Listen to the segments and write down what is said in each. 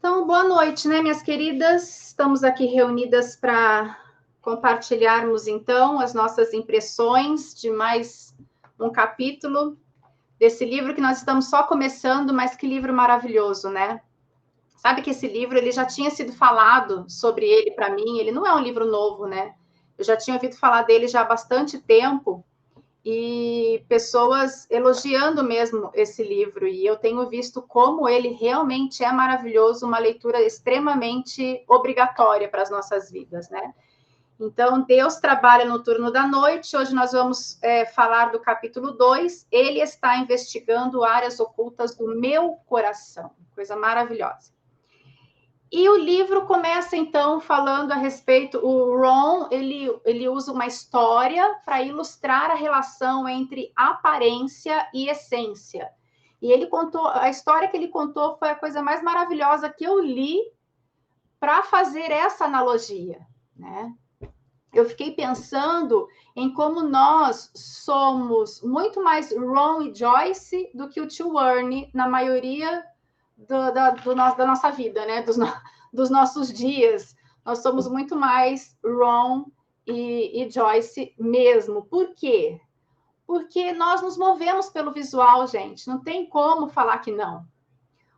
Então, boa noite, né, minhas queridas? Estamos aqui reunidas para compartilharmos, então, as nossas impressões de mais um capítulo desse livro que nós estamos só começando, mas que livro maravilhoso, né? Sabe que esse livro, ele já tinha sido falado sobre ele para mim, ele não é um livro novo, né? Eu já tinha ouvido falar dele já há bastante tempo, e pessoas elogiando mesmo esse livro, e eu tenho visto como ele realmente é maravilhoso, uma leitura extremamente obrigatória para as nossas vidas, né? Então, Deus trabalha no turno da noite. Hoje nós vamos falar do capítulo 2. Ele está investigando áreas ocultas do meu coração. Coisa maravilhosa. E o livro começa, então, falando a respeito... O Ron, ele usa uma história para ilustrar a relação entre aparência e essência. E ele contou... A história que ele contou foi a coisa mais maravilhosa que eu li para fazer essa analogia, né? Eu fiquei pensando em como nós somos muito mais Ron e Joyce do que o tio Ernie na maioria da nossa vida, né? Dos nossos dias. Nós somos muito mais Ron e Joyce mesmo. Por quê? Porque nós nos movemos pelo visual, gente. Não tem como falar que não.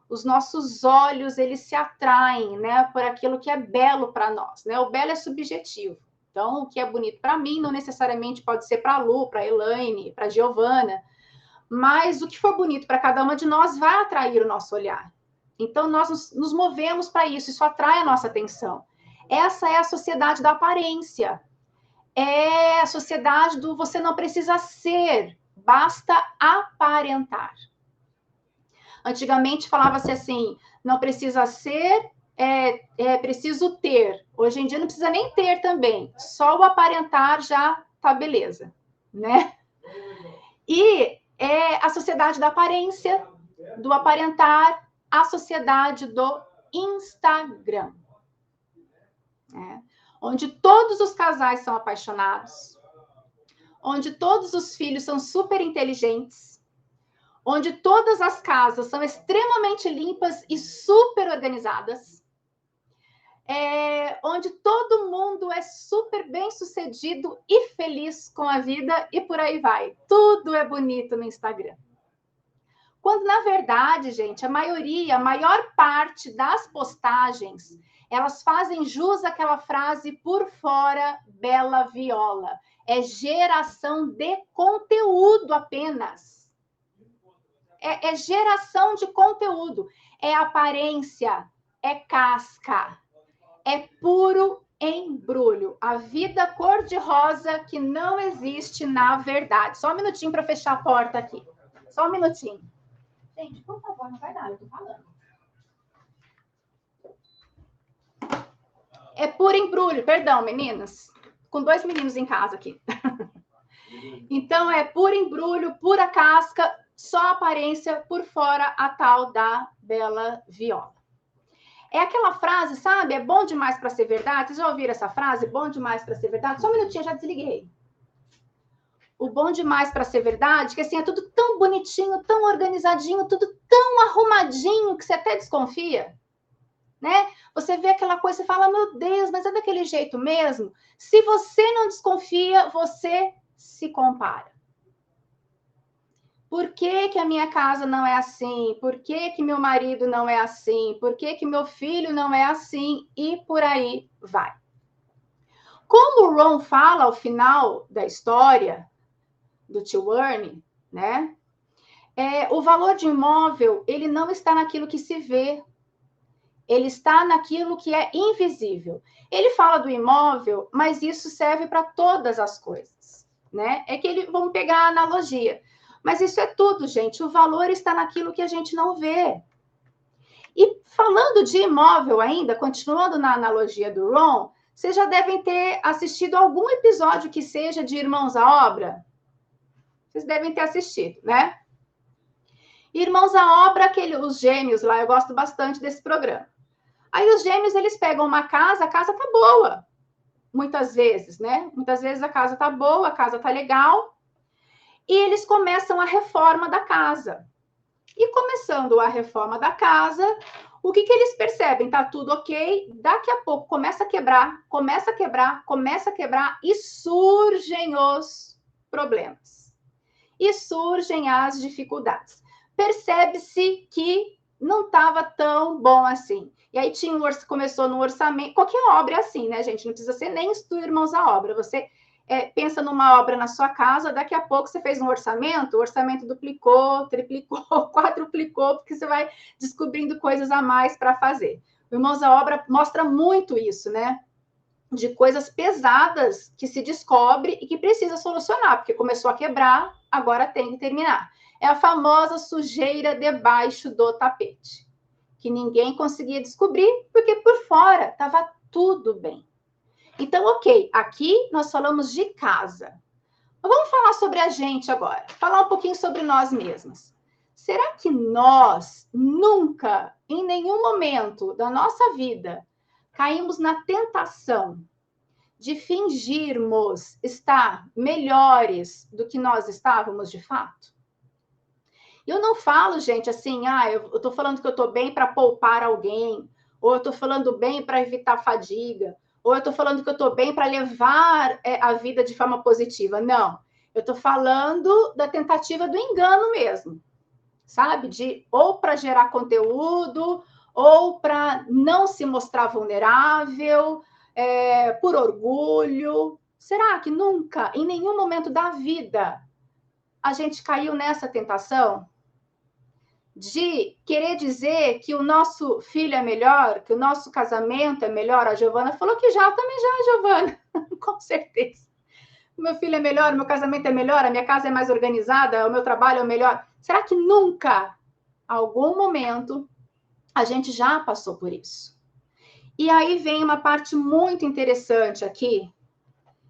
Os nossos olhos, eles se atraem, né, por aquilo que é belo para nós, né? O belo é subjetivo. Então, o que é bonito para mim não necessariamente pode ser para a Lu, para a Elaine, para a Giovana, mas o que for bonito para cada uma de nós vai atrair o nosso olhar. Então, nós nos movemos para isso atrai a nossa atenção. Essa é a sociedade da aparência. É a sociedade do você não precisa ser, basta aparentar. Antigamente falava-se assim, não precisa ser, é preciso ter. Hoje em dia não precisa nem ter também, só o aparentar já tá beleza, né? E é a sociedade da aparência, do aparentar, a sociedade do Instagram, né? Onde todos os casais são apaixonados, onde todos os filhos são super inteligentes, onde todas as casas são extremamente limpas e super organizadas, onde todo mundo é super bem sucedido e feliz com a vida e por aí vai. Tudo é bonito no Instagram. Quando, na verdade, gente, a maior parte das postagens, elas fazem jus àquela frase por fora, bela viola. É geração de conteúdo apenas. É geração de conteúdo. É aparência, é casca, é puro embrulho. A vida cor-de-rosa que não existe na verdade. Só um minutinho para fechar a porta aqui. Só um minutinho. Gente, por favor, não vai dar, eu tô falando. É puro embrulho, perdão, meninas. Com 2 meninos em casa aqui. Então, é puro embrulho, pura casca, só aparência, por fora a tal da bela viola. É aquela frase, sabe? É bom demais para ser verdade. Vocês já ouviram essa frase? Bom demais para ser verdade? Só um minutinho, já desliguei. O bom demais para ser verdade, que assim, é tudo tão bonitinho, tão organizadinho, tudo tão arrumadinho, que você até desconfia, né? Você vê aquela coisa e fala, meu Deus, mas é daquele jeito mesmo? Se você não desconfia, você se compara. Por que que a minha casa não é assim? Por que que meu marido não é assim? Por que que meu filho não é assim? E por aí vai. Como o Ron fala ao final da história do tio Ernie, né? O valor de imóvel, ele não está naquilo que se vê. Ele está naquilo que é invisível. Ele fala do imóvel, mas isso serve para todas as coisas, né? Vamos pegar a analogia. Mas isso é tudo, gente. O valor está naquilo que a gente não vê. E falando de imóvel ainda, continuando na analogia do Ron, vocês já devem ter assistido algum episódio que seja de Irmãos à Obra. Vocês devem ter assistido, né? Irmãos à Obra, os gêmeos lá, eu gosto bastante desse programa. Aí os gêmeos, eles pegam uma casa, a casa tá boa, muitas vezes, né? Muitas vezes a casa tá boa, a casa tá legal, e eles começam a reforma da casa. E começando a reforma da casa, O que eles percebem? Tá tudo ok, daqui a pouco começa a quebrar, começa a quebrar, começa a quebrar e surgem os problemas. E surgem as dificuldades. Percebe-se que não estava tão bom assim. E aí começou no orçamento. Qualquer obra é assim, né, gente? Não precisa ser nem do Irmãos à Obra. Você pensa numa obra na sua casa, daqui a pouco você fez um orçamento, o orçamento duplicou, triplicou, quadruplicou, porque você vai descobrindo coisas a mais para fazer. O Irmãos à Obra mostra muito isso, né? De coisas pesadas que se descobre e que precisa solucionar, porque começou a quebrar, agora tem que terminar. É a famosa sujeira debaixo do tapete, que ninguém conseguia descobrir, porque por fora estava tudo bem. Então, ok, aqui nós falamos de casa. Vamos falar sobre a gente agora, falar um pouquinho sobre nós mesmos. Será que nós nunca, em nenhum momento da nossa vida, caímos na tentação de fingirmos estar melhores do que nós estávamos de fato? Eu não falo, gente, assim, eu estou falando que eu estou bem para poupar alguém, ou eu estou falando bem para evitar fadiga, ou eu estou falando que eu estou bem para levar a vida de forma positiva. Não, eu estou falando da tentativa do engano mesmo, sabe? Ou para gerar conteúdo, ou para não se mostrar vulnerável, por orgulho. Será que nunca, em nenhum momento da vida, a gente caiu nessa tentação de querer dizer que o nosso filho é melhor, que o nosso casamento é melhor? A Giovana falou que já, também já, Giovana, com certeza. Meu filho é melhor, meu casamento é melhor, a minha casa é mais organizada, o meu trabalho é melhor. Será que nunca, algum momento, a gente já passou por isso? E aí vem uma parte muito interessante aqui,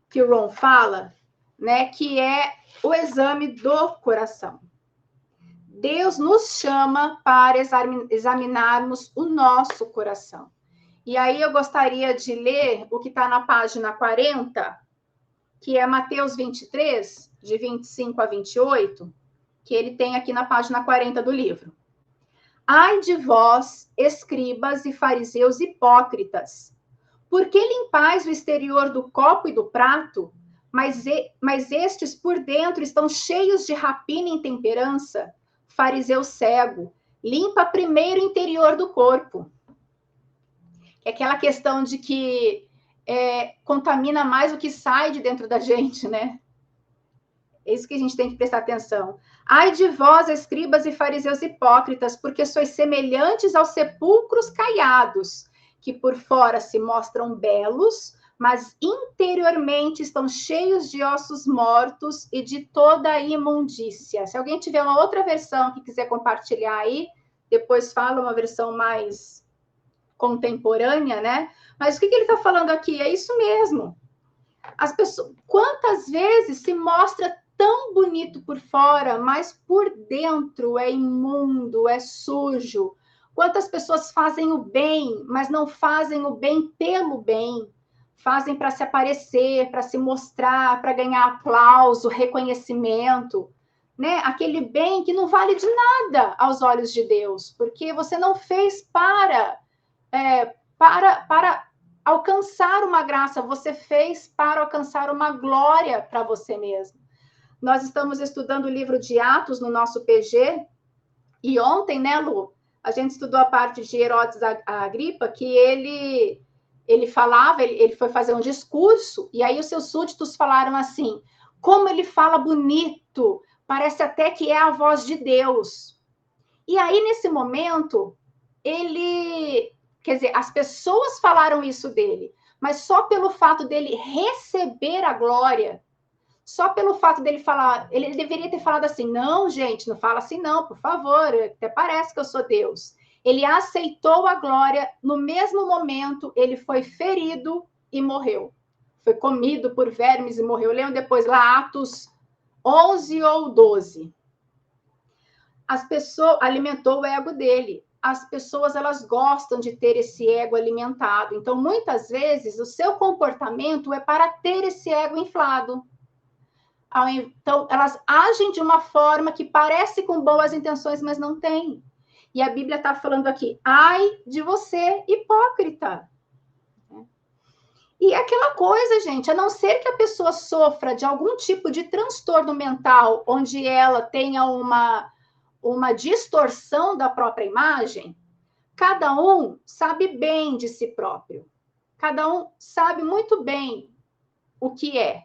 que o Ron fala, né, que é o exame do coração. Deus nos chama para examinarmos o nosso coração. E aí eu gostaria de ler o que está na página 40, que é Mateus 23, de 25 a 28, que ele tem aqui na página 40 do livro. Ai de vós, escribas e fariseus hipócritas, por que limpais o exterior do copo e do prato, mas estes por dentro estão cheios de rapina e intemperança? Fariseu cego, limpa primeiro o interior do corpo. É aquela questão de que contamina mais o que sai de dentro da gente, né? É isso que a gente tem que prestar atenção. Ai de vós, escribas e fariseus hipócritas, porque sois semelhantes aos sepulcros caiados, que por fora se mostram belos, mas interiormente estão cheios de ossos mortos e de toda a imundícia. Se alguém tiver uma outra versão que quiser compartilhar aí, depois fala uma versão mais contemporânea, né? Mas o que ele está falando aqui? É isso mesmo. As pessoas, quantas vezes se mostra tão bonito por fora, mas por dentro é imundo, é sujo. Quantas pessoas fazem o bem, mas não fazem o bem pelo bem. Fazem para se aparecer, para se mostrar, para ganhar aplauso, reconhecimento, né? Aquele bem que não vale de nada aos olhos de Deus, porque você não fez para alcançar uma graça, você fez para alcançar uma glória para você mesmo. Nós estamos estudando o livro de Atos no nosso PG, e ontem, né, Lu, a gente estudou a parte de Herodes Agripa, que ele falava, ele foi fazer um discurso, e aí os seus súditos falaram assim, como ele fala bonito, parece até que é a voz de Deus. E aí, nesse momento, quer dizer, as pessoas falaram isso dele, mas só pelo fato dele receber a glória, só pelo fato dele falar, ele deveria ter falado assim, não, gente, não fala assim não, por favor, até parece que eu sou Deus. Ele aceitou a glória, no mesmo momento, ele foi ferido e morreu. Foi comido por vermes e morreu. Leiam depois lá Atos 11 ou 12. As pessoas, alimentou o ego dele. As pessoas, elas gostam de ter esse ego alimentado. Então, muitas vezes, o seu comportamento é para ter esse ego inflado. Então, elas agem de uma forma que parece com boas intenções, mas não tem. E a Bíblia está falando aqui, ai de você, hipócrita. E aquela coisa, gente, a não ser que a pessoa sofra de algum tipo de transtorno mental, onde ela tenha uma distorção da própria imagem, cada um sabe bem de si próprio. Cada um sabe muito bem o que é.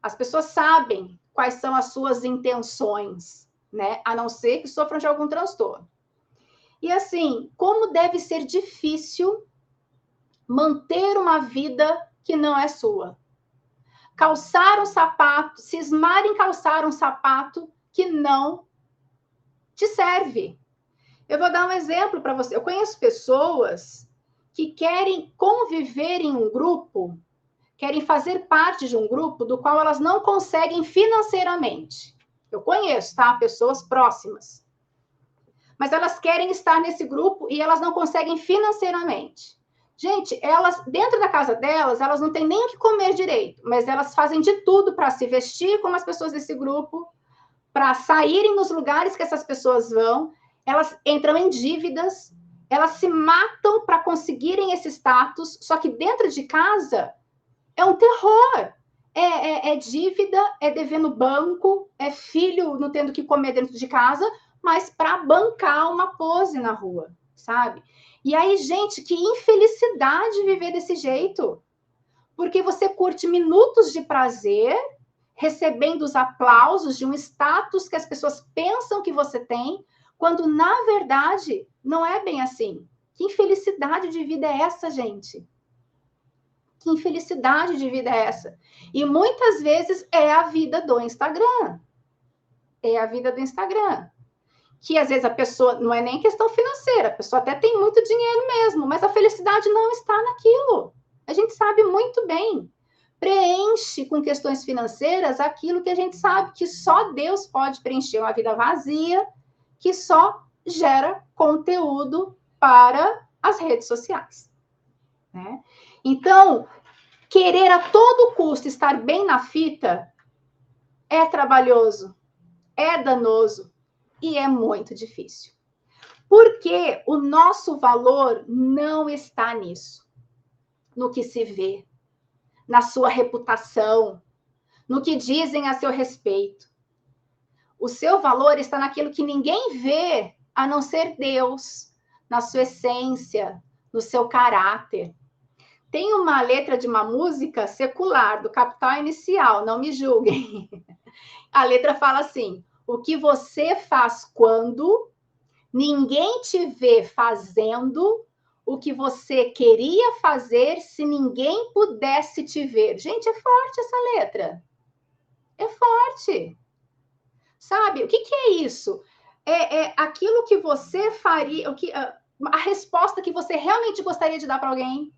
As pessoas sabem quais são as suas intenções, né? A não ser que sofram de algum transtorno. E assim, como deve ser difícil manter uma vida que não é sua. Calçar um sapato, cismar em calçar um sapato que não te serve. Eu vou dar um exemplo para você. Eu conheço pessoas que querem conviver em um grupo, querem fazer parte de um grupo do qual elas não conseguem financeiramente. Eu conheço, tá? Pessoas próximas. Mas elas querem estar nesse grupo e elas não conseguem financeiramente. Gente, elas, dentro da casa delas, elas não têm nem o que comer direito, mas elas fazem de tudo para se vestir como as pessoas desse grupo, para saírem nos lugares que essas pessoas vão, elas entram em dívidas, elas se matam para conseguirem esse status, só que dentro de casa é um terror. É dívida, é dever no banco, é filho não tendo que comer dentro de casa, mas para bancar uma pose na rua, sabe? E aí, gente, que infelicidade viver desse jeito. Porque você curte minutos de prazer, recebendo os aplausos de um status que as pessoas pensam que você tem, quando, na verdade, não é bem assim. Que infelicidade de vida é essa, gente? Que infelicidade de vida é essa? E muitas vezes é a vida do Instagram. É a vida do Instagram. Que às vezes a pessoa, não é nem questão financeira, a pessoa até tem muito dinheiro mesmo, mas a felicidade não está naquilo. A gente sabe muito bem. Preenche com questões financeiras aquilo que a gente sabe que só Deus pode preencher, uma vida vazia, que só gera conteúdo para as redes sociais. Né? Então, querer a todo custo estar bem na fita é trabalhoso, é danoso e é muito difícil. Porque o nosso valor não está nisso, no que se vê, na sua reputação, no que dizem a seu respeito. O seu valor está naquilo que ninguém vê, a não ser Deus, na sua essência, no seu caráter. Tem uma letra de uma música secular, do Capital Inicial, não me julguem. A letra fala assim: o que você faz quando ninguém te vê fazendo o que você queria fazer se ninguém pudesse te ver. Gente, é forte essa letra. É forte. Sabe? O que é isso? É aquilo que você faria, a resposta que você realmente gostaria de dar para alguém.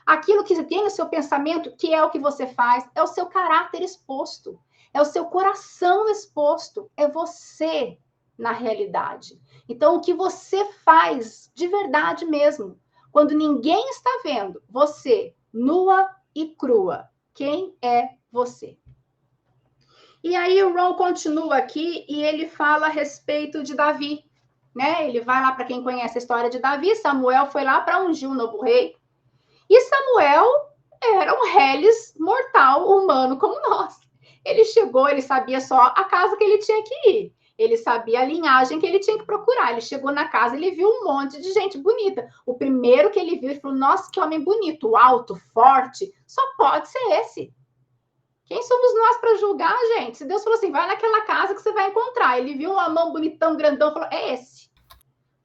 Aquilo que tem no seu pensamento, que é o que você faz, é o seu caráter exposto, é o seu coração exposto, é você na realidade. Então, o que você faz de verdade mesmo, quando ninguém está vendo, você, nua e crua, quem é você? E aí o Ron continua aqui e ele fala a respeito de Davi, né? Ele vai lá, para quem conhece a história de Davi, Samuel foi lá para ungir um novo rei, e Samuel era um reles mortal, humano como nós. Ele chegou, ele sabia só a casa que ele tinha que ir. Ele sabia a linhagem que ele tinha que procurar. Ele chegou na casa, ele viu um monte de gente bonita. O primeiro que ele viu, ele falou, nossa, que homem bonito, alto, forte. Só pode ser esse. Quem somos nós para julgar, gente? Se Deus falou assim, vai naquela casa que você vai encontrar. Ele viu um homão bonitão, grandão, falou, é esse.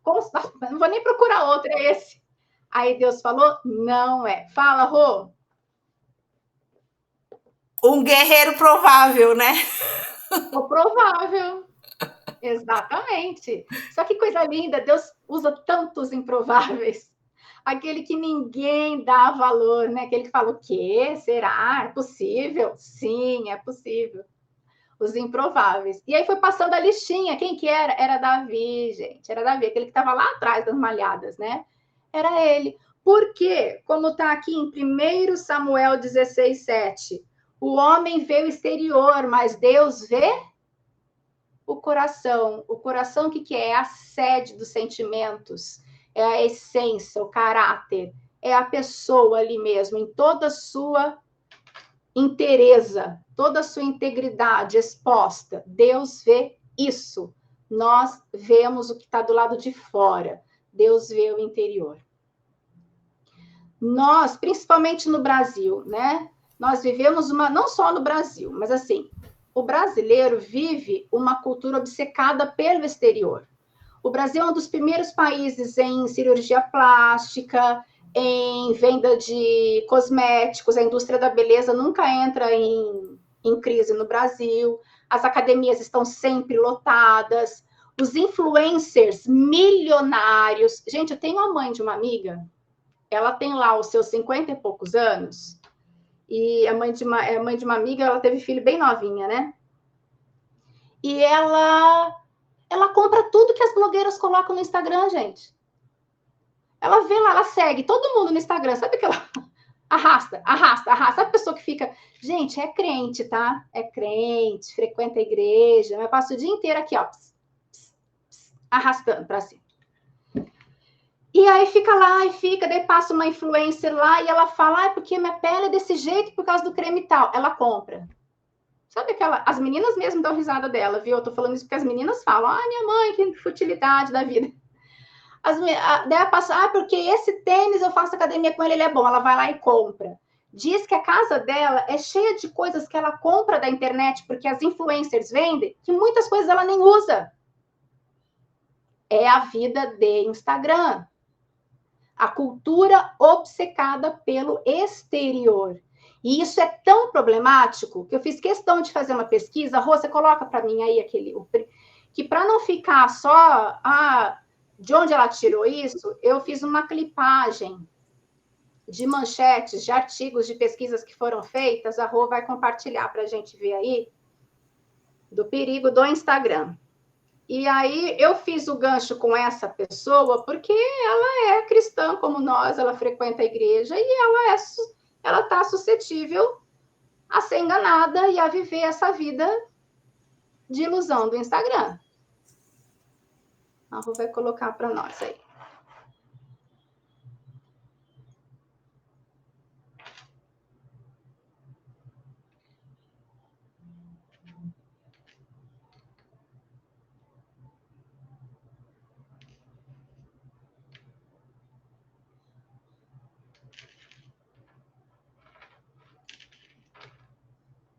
Não vou nem procurar outro, é esse. Aí Deus falou, não é. Fala, Rô. Um guerreiro provável, né? O provável. Exatamente. Só que coisa linda, Deus usa tantos improváveis. Aquele que ninguém dá valor, né? Aquele que fala, o quê? Será? É possível? Sim, é possível. Os improváveis. E aí foi passando a listinha. Quem que era? Era Davi, gente. Era Davi, aquele que estava lá atrás das malhadas, né? Era ele. Por quê? Como está aqui em 1 Samuel 16, 7. O homem vê o exterior, mas Deus vê o coração. O coração, o que é? É a sede dos sentimentos, é a essência, o caráter, é a pessoa ali mesmo, em toda a sua inteireza, toda a sua integridade exposta. Deus vê isso. Nós vemos o que está do lado de fora. Deus vê o interior. Nós, principalmente no Brasil, né? Nós vivemos não só no Brasil, mas assim, o brasileiro vive uma cultura obcecada pelo exterior. O Brasil é um dos primeiros países em cirurgia plástica, em venda de cosméticos, a indústria da beleza nunca entra em crise no Brasil, as academias estão sempre lotadas, os influencers milionários. Gente, eu tenho a mãe de uma amiga, ela tem lá os seus 50 e poucos anos, e a mãe de uma amiga, ela teve filho bem novinha, né? E ela compra tudo que as blogueiras colocam no Instagram, gente. Ela vê lá, ela segue todo mundo no Instagram, sabe que ela arrasta. Sabe a pessoa que fica, gente, é crente, tá? É crente, frequenta a igreja, mas passa o dia inteiro aqui, ó, arrastando para cima. E aí fica lá, daí passa uma influencer lá e ela fala, porque minha pele é desse jeito por causa do creme e tal. Ela compra. Sabe aquela... As meninas mesmo dão risada dela, viu? Eu tô falando isso porque as meninas falam, minha mãe, que futilidade da vida. Daí ela passa, porque esse tênis eu faço academia com ele é bom. Ela vai lá e compra. Diz que a casa dela é cheia de coisas que ela compra da internet, porque as influencers vendem, que muitas coisas ela nem usa. É a vida de Instagram. A cultura obcecada pelo exterior. E isso é tão problemático que eu fiz questão de fazer uma pesquisa. Rô, você coloca para mim aí que para não ficar só de onde ela tirou isso, eu fiz uma clipagem de manchetes, de artigos, de pesquisas que foram feitas. A Rô vai compartilhar para a gente ver aí do perigo do Instagram. E aí eu fiz o gancho com essa pessoa porque ela é cristã como nós, ela frequenta a igreja e ela está suscetível a ser enganada e a viver essa vida de ilusão do Instagram. A Rô vai colocar para nós aí.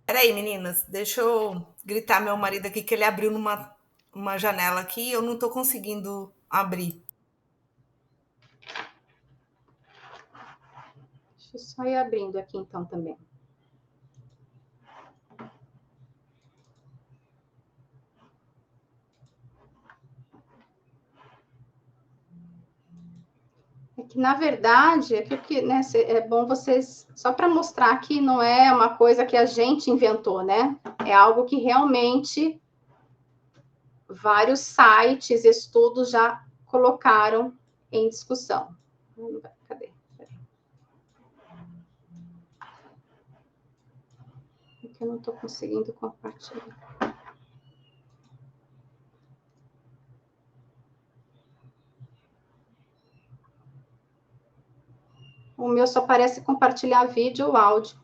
Peraí, meninas, deixa eu gritar meu marido aqui, que ele abriu numa janela aqui e eu não estou conseguindo abrir. Deixa eu só ir abrindo aqui então também. É que, na verdade, né, é bom vocês... Só para mostrar que não é uma coisa que a gente inventou, né? É algo que realmente vários sites, estudos já colocaram em discussão. Cadê? É que eu não estou conseguindo compartilhar. O meu só parece compartilhar vídeo ou áudio.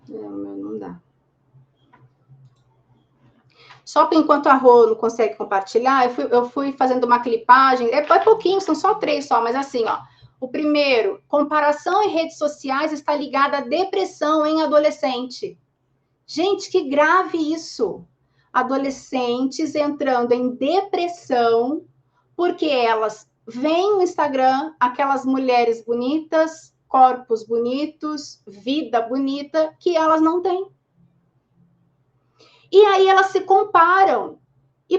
O meu não dá. Só que enquanto a Rô não consegue compartilhar, eu fui fazendo uma clipagem. É pouquinho, são só 3 só, mas assim, ó. O primeiro, comparação em redes sociais está ligada à depressão em adolescente. Gente, que grave isso! Adolescentes entrando em depressão porque elas veem no Instagram aquelas mulheres bonitas, corpos bonitos, vida bonita, que elas não têm. E aí elas se comparam. E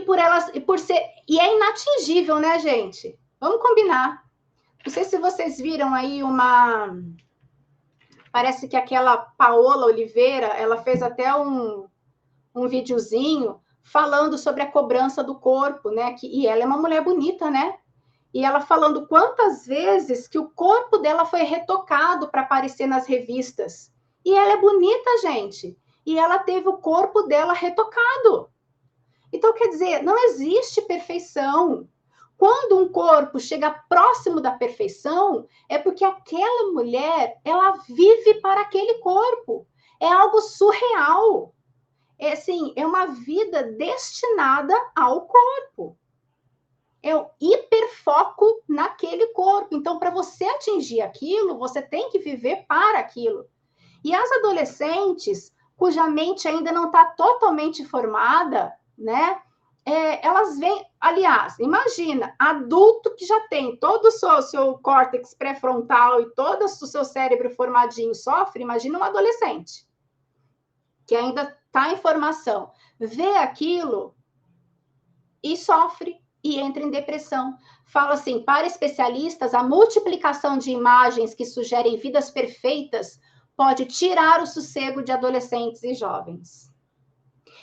é inatingível, né, gente? Vamos combinar. Não sei se vocês viram aí parece que aquela Paola Oliveira, ela fez até um videozinho falando sobre a cobrança do corpo, né? E ela é uma mulher bonita, né? E ela falando quantas vezes que o corpo dela foi retocado para aparecer nas revistas. E ela é bonita, gente. E ela teve o corpo dela retocado. Então, quer dizer, não existe perfeição. Quando um corpo chega próximo da perfeição, é porque aquela mulher, ela vive para aquele corpo. É algo surreal. É assim, é uma vida destinada ao corpo. É o hiperfoco naquele corpo. Então, para você atingir aquilo, você tem que viver para aquilo. E as adolescentes, cuja mente ainda não está totalmente formada, né? Elas vêm, aliás, imagina, adulto que já tem todo o seu córtex pré-frontal e todo o seu cérebro formadinho sofre, imagina um adolescente que ainda está em formação, vê aquilo e sofre e entra em depressão. Fala assim, para especialistas, a multiplicação de imagens que sugerem vidas perfeitas pode tirar o sossego de adolescentes e jovens.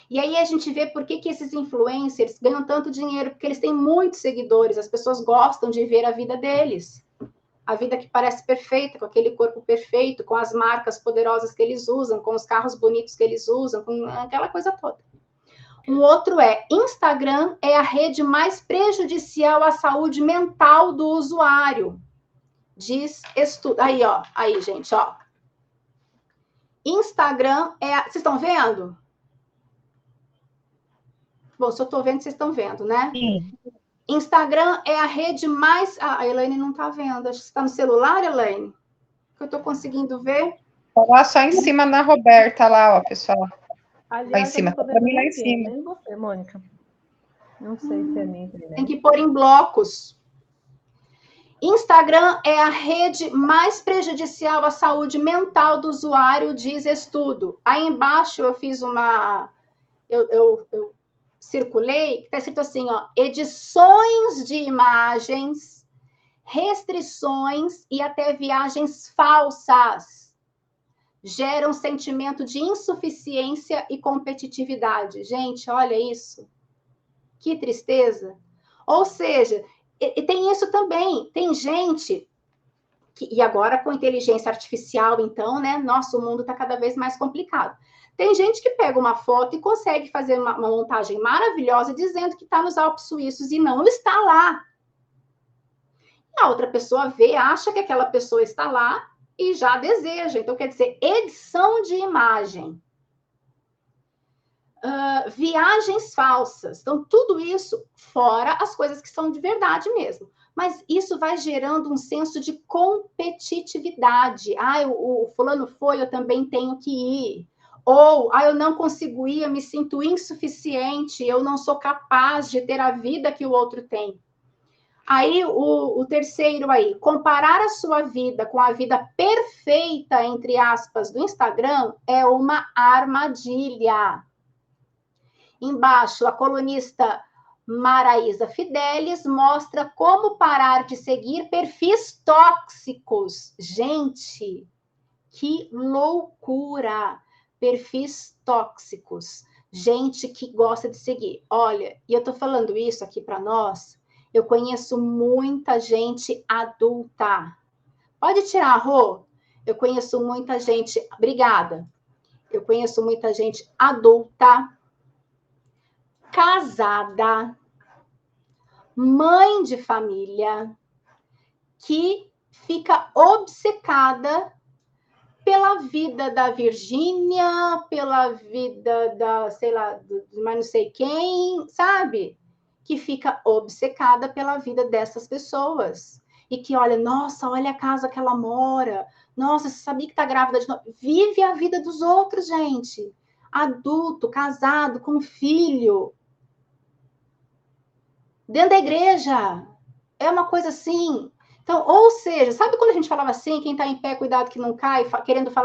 E aí a gente vê por que esses influencers ganham tanto dinheiro, porque eles têm muitos seguidores, as pessoas gostam de ver a vida deles. A vida que parece perfeita, com aquele corpo perfeito, com as marcas poderosas que eles usam, com os carros bonitos que eles usam, com aquela coisa toda. Um outro é, Instagram é a rede mais prejudicial à saúde mental do usuário. Diz estudo. Aí, ó. Aí, gente, ó. Instagram é... Vocês estão vendo? Bom, se eu estou vendo, vocês estão vendo, né? Sim. Instagram é a rede mais... Ah, a Elaine não está vendo. Acho que está no celular, Elaine? Que eu estou conseguindo ver. Lá só em cima na Roberta, lá, ó, pessoal. Aliás, lá em cima. eu não tô vendo lá em cima. Nem você, Mônica. Não sei se é minha internet. Tem que pôr em blocos. Instagram é a rede mais prejudicial à saúde mental do usuário, diz estudo. Aí embaixo eu fiz uma... Eu circulei, que está escrito assim, ó, edições de imagens, restrições e até viagens falsas geram sentimento de insuficiência e competitividade. Gente, olha isso. Que tristeza. Ou seja, e tem isso também. Tem gente e agora com inteligência artificial, então, né? Nosso mundo está cada vez mais complicado. Tem gente que pega uma foto e consegue fazer uma montagem maravilhosa dizendo que está nos Alpes Suíços e não está lá. E a outra pessoa vê, acha que aquela pessoa está lá e já deseja. Então, quer dizer, edição de imagem. Viagens falsas. Então, tudo isso fora as coisas que são de verdade mesmo. Mas isso vai gerando um senso de competitividade. Ah, o fulano foi, eu também tenho que ir. Ou, eu não consigo ir, eu me sinto insuficiente, eu não sou capaz de ter a vida que o outro tem. Aí, o terceiro aí, comparar a sua vida com a vida perfeita, entre aspas, do Instagram, é uma armadilha. Embaixo, a colunista Maraísa Fidelis mostra como parar de seguir perfis tóxicos. Gente, que loucura! Perfis tóxicos. Gente que gosta de seguir. Olha, e eu tô falando isso aqui para nós, eu conheço muita gente adulta. Pode tirar, Rô? Eu conheço muita gente... Obrigada. Eu conheço muita gente adulta, casada, mãe de família, que fica obcecada pela vida da Virgínia, pela vida da, sei lá, mas não sei quem, sabe? Que fica obcecada pela vida dessas pessoas. E que olha, nossa, olha a casa que ela mora. Nossa, você sabia que tá grávida de novo? Vive a vida dos outros, gente. Adulto, casado, com filho. Dentro da igreja. É uma coisa assim. Então, ou seja, sabe quando a gente falava assim, quem está em pé, cuidado que não cai, querendo falar